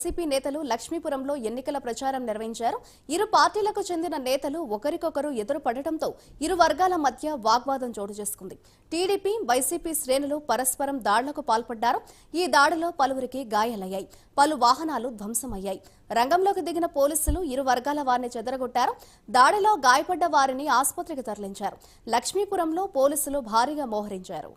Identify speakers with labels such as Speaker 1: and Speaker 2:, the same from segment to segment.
Speaker 1: YCP నేతలు లక్ష్మీపురంలో ఎన్నికల ప్రచారం నిర్వహించారు. ఇరు పార్టీలకు చెందిన నేతలు ఒకరికొకరు ఎదురుపడటంతో ఇరు వర్గాల మధ్య వాగ్వాదం చోటు చేసుకుంది. టీడీపీ, వైసీపీ శ్రేణులు పరస్పరం దాడులకు పాల్పడ్డారు. ఈ దాడిలో పలువురికి గాయాలయ్యాయి. పలు వాహనాలు ధ్వంసమయ్యాయి. రంగంలోకి దిగిన పోలీసులు ఇరు వర్గాల వారిని చెదరగొట్టారు. దాడిలో గాయపడ్డ వారిని ఆసుపత్రికి తరలించారు. లక్ష్మీపురంలో పోలీసులు భారీగా మోహరించారు.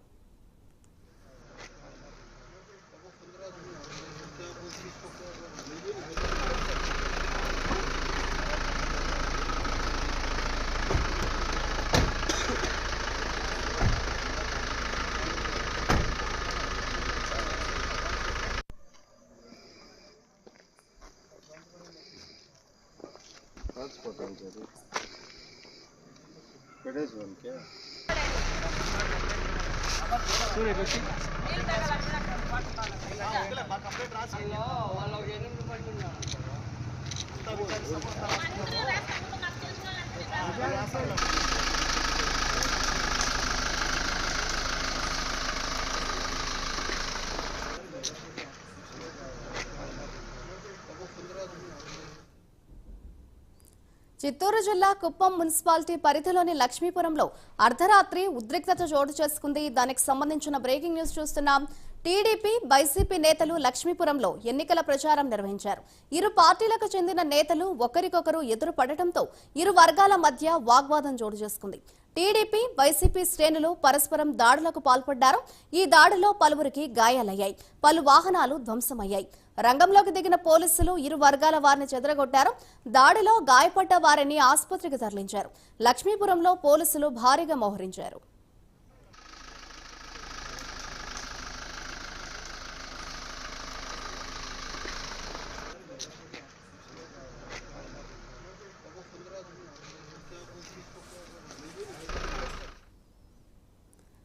Speaker 1: చిత్తూరు జిల్లా కుప్పం మున్సిపాలిటీ పరిధిలోని లక్ష్మీపురంలో అర్ధరాత్రి ఉద్రిక్తత చోటు చేసుకుంది. దానికి సంబంధించిన బ్రేకింగ్ న్యూస్ చూస్తున్నాం. టీడీపీ, వైసీపీ నేతలు లక్ష్మీపురంలో ఎన్నికల ప్రచారం నిర్వహించారు. ఇరు పార్టీలకు చెందిన నేతలు ఒకరికొకరు ఎదురుపడటంతో ఇరు వర్గాల మధ్య వాగ్వాదం చోటు చేసుకుంది. టీడీపీ, వైసీపీ శ్రేణులు పరస్పరం దాడులకు పాల్పడ్డారు. ఈ దాడిలో పలువురికి గాయాలయ్యాయి. పలు వాహనాలు ధ్వంసమయ్యాయి. రంగంలోకి దిగిన పోలీసులు ఇరు వర్గాల వారిని చెదరగొట్టారు. దాడిలో గాయపడ్డ వారిని ఆసుపత్రికి తరలించారు. లక్ష్మీపురంలో పోలీసులు భారీగా మోహరించారు.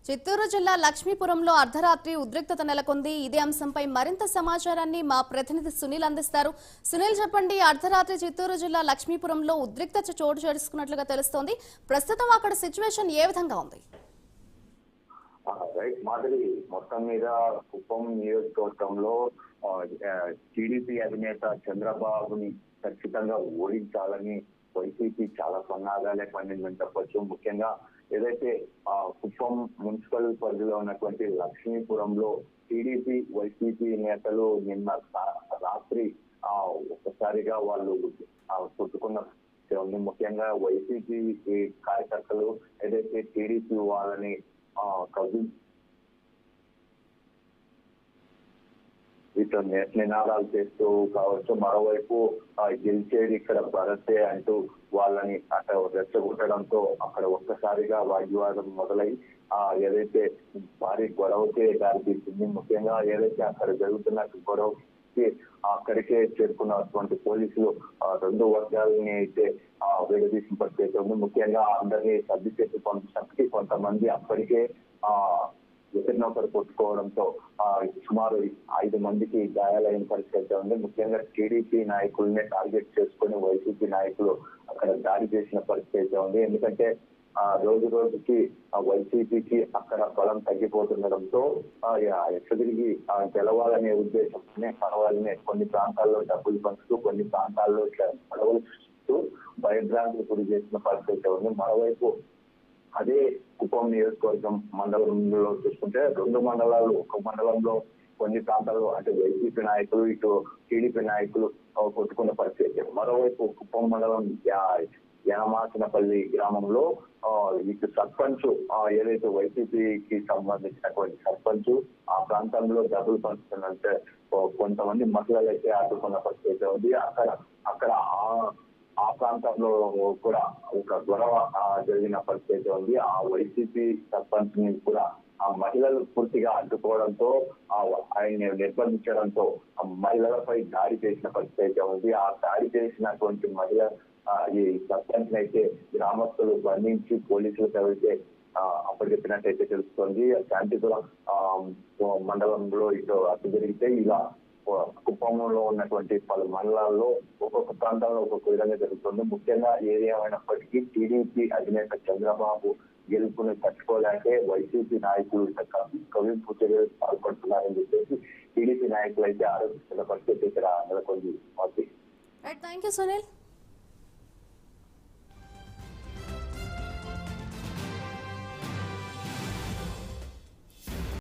Speaker 1: చిత్తూరు జిల్లా లక్ష్మీపురంలో అర్ధరాత్రి ఉద్రిక్తత నెలకొంది. ఇదే అంశంపై మరింత సమాచారాన్ని మా ప్రతినిధి సునీల్ అందిస్తారు. సునీల్, చెప్పండి. అర్ధరాత్రి చిత్తూరు జిల్లా లక్ష్మీపురంలో ఉద్రిక్తత చోటు చేసుకున్నట్లుగా తెలుస్తోంది. ప్రస్తుతం అక్కడ సిచ్యువేషన్ ఏ విధంగా ఉంది?
Speaker 2: రైట్ మాదిరి మొత్తం మీద కుప్పం నియోజకవర్గంలో టీడీపీ అధినేత చంద్రబాబుని ఖచ్చితంగా ఓడించాలని వైసీపీ చాలా సన్నాగాలే పండిందని చెప్పొచ్చు. ముఖ్యంగా ఏదైతే కుప్పం మున్సిపల్ పరిధిలో ఉన్నటువంటి లక్ష్మీపురంలో టీడీపీ, వైసీపీ నేతలు నిన్న రాత్రి ఒక్కసారిగా వాళ్ళు కొట్టుకున్న ముఖ్యంగా వైసీపీ కార్యకర్తలు ఏదైతే టీడీపీ వాళ్ళని వీటితో నినాదాలు చేస్తూ కావచ్చు, మరోవైపు గెలిచేది ఇక్కడ భరతే అంటూ వాళ్ళని అక్కడ రెచ్చగొట్టడంతో అక్కడ ఒక్కసారిగా వాగ్వాదం మొదలై ఏదైతే భారీ గొడవకే దారితీసింది. ముఖ్యంగా ఏదైతే అక్కడ జరుగుతున్న గొడవకి అక్కడికే చేరుకున్నటువంటి పోలీసులు రెండు వర్గాలని అయితే విడదీసిన పరిస్థితి ఉంది. ముఖ్యంగా అందరినీ సర్ది చేసి పంపించినప్పటికీ కొంతమంది అప్పటికే ఒకరినొకరు కొట్టుకోవడంతో సుమారు 5 మందికి గాయాలైన పరిస్థితి ఉంది. ముఖ్యంగా టీడీపీ నాయకుల్ని టార్గెట్ చేసుకుని వైసీపీ నాయకులు అక్కడ దాడి చేసిన పరిస్థితి ఉంది. ఎందుకంటే రోజు రోజుకి వైసీపీకి అక్కడ బలం తగ్గిపోతుండడంతో ఎక్కడికి గెలవాలనే ఉద్దేశంతోనే పర్వాలనే కొన్ని ప్రాంతాల్లో డబ్బులు పంచుతూ, కొన్ని ప్రాంతాల్లో గొడవలు భయభ్రాంతులు గురి చేసిన పరిస్థితి ఉంది. మరోవైపు అదే కుప్పం నియోజకవర్గం మండలంలో చూసుకుంటే 2 మండలాలు, ఒక మండలంలో కొన్ని ప్రాంతాల్లో అంటే వైసీపీ నాయకులు, ఇటు టీడీపీ నాయకులు కొట్టుకున్న పరిస్థితి. మరోవైపు కుప్పం మండలం యామాసనపల్లి గ్రామంలో ఇటు సర్పంచ్ ఏదైతే వైసీపీకి సంబంధించినటువంటి సర్పంచ్ ఆ ప్రాంతంలో డబ్బులు పంచుతున్నంటే కొంతమంది మహిళలు అయితే అడ్డుకున్న పరిస్థితి ఉంది. అక్కడ ఆ ప్రాంతంలో కూడా ఒక గొడవ జరిగిన పరిస్థితి ఉంది. ఆ వైసీపీ సర్పంచ్ ని కూడా ఆ మహిళలు పూర్తిగా అడ్డుకోవడంతో ఆయన్ని నిర్బంధించడంతో ఆ మహిళలపై దాడి చేసిన పరిస్థితి ఉంది. ఆ దాడి చేసినటువంటి మహిళ ఈ సర్పంచ్ అయితే గ్రామస్తులు బంధించి పోలీసులు తగిలితే అప్పటికెప్పినట్టయితే తెలుస్తోంది. శాంతిపురం మండలంలో ఇటు అటు జరిగితే ఇలా కుప్పంలో ఉన్నటువంటి పలు మండలాల్లో ఒక్కొక్క ప్రాంతంలో ఒక్కొక్క విధంగా జరుగుతుంది. ముఖ్యంగా ఏది ఏమైనప్పటికీ టీడీపీ అధినేత చంద్రబాబు గెలుపుని తట్టుకోలేకే వైసీపీ నాయకులు కవింపు చర్యలు పాల్పడుతున్నారని చెప్పేసి టీడీపీ నాయకులు అయితే ఆరోపిస్తున్న పరిస్థితి ఇక్కడ నెలకొంది.
Speaker 1: Thank you Sunil.